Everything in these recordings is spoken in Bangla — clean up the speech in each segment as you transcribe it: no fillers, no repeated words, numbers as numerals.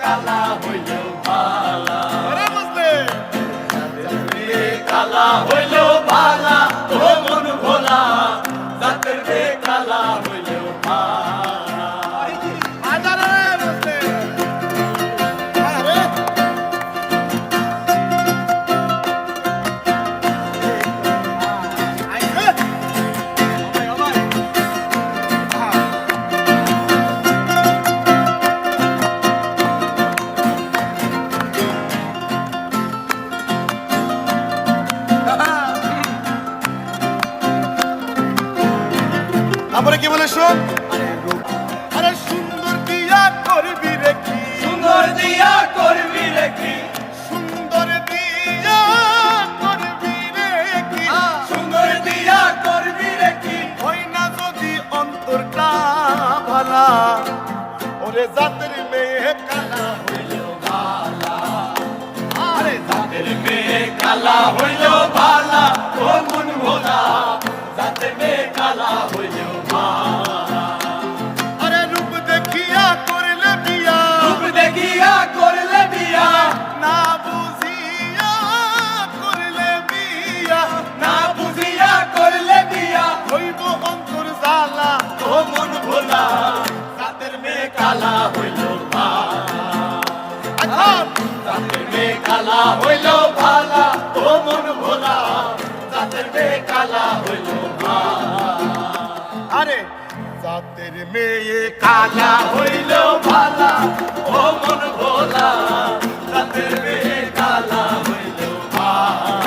কালা হইলেও ভালা জাতের মেয়ে কালা হইলেও ভালা ও মন ভোলা জাতের মেয়ে কালা হইলেও ভালা তারপরে কি বলে শোন আরে সুন্দর দিয়া করবি রে কি সুন্দর দিয়া করবি রে কি সুন্দর দিয়া করবি রে কি সুন্দর দিয়া করবি রে কি হয় না যদি অন্তরটা ভালা ওরে জাতের মেয়ে কালা হইলেও ভালা আরে জাতের মেয়ে কালা হইলেও ভালা ও মন ভোলা জাতের মেয়ে কালা হইলেও ভালা আরে রূপ দেখিয়া করলে বিয়া রূপ দেখিয়া করলে বিয়া না বুঝিয়া করলে বিয়া না বুঝিয়া করলে বিয়া হইব অন্তর জ্বালা ও মন ভোলা জাতের মেয়ে কালা হইলেও ভালা এখন জাতের মেয়ে কালা হইলেও ভালা ও মন ভোলা জাতের মেয়ে কালা হইলেও ভালা আরে জাতের মেয়ে কালা হইলেও ভালা ও মন ভোলা জাতের মেয়ে কালা হইলেও ভালা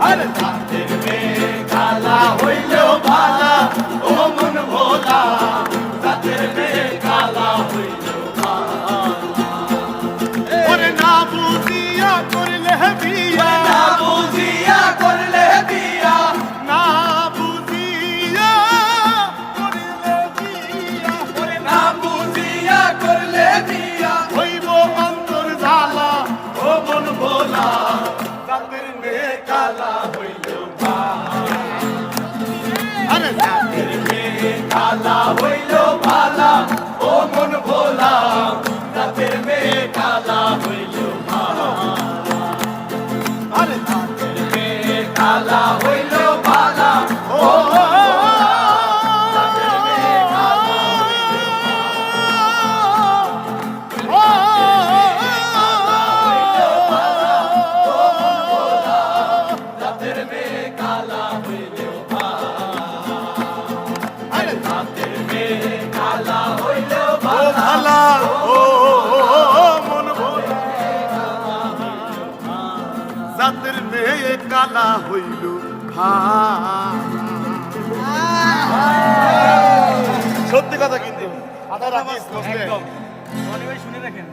আরে জাতের মেয়ে কালা হইলেও ভালা ও মন ভোলা জাতের মেয়ে কালা হইলেও ভালা ওরে না বুঝিয়া করলে বিয়া না বুঝিয়া করলে বিয়া না বুঝিয়া করলে বিয়া ওরে না বুঝিয়া করলে বিয়া হইব অন্তর জ্বালা ও মন ভোলা জাতের মেয়ে কালা হইলেও ভালা আরে জাতের মেয়ে কালা হইলেও ভালা ও মন ভোলা জাতের মেয়ে কালা হইলেও ভালা আরে জাতের মেয়ে কালা হইলেও ভালা ও জাতের মেয়ে কালা জাতের মেয়ে কালা হইলেও ভালা আরে জাতের মেয়ে কালা হইলেও ভালা ভালা ও মন ভোলা জাতের মেয়ে কালা হইল সত্যি কথা কিন্তু আধা রাখিস একদম। রনি ভাই শুনে রাখেন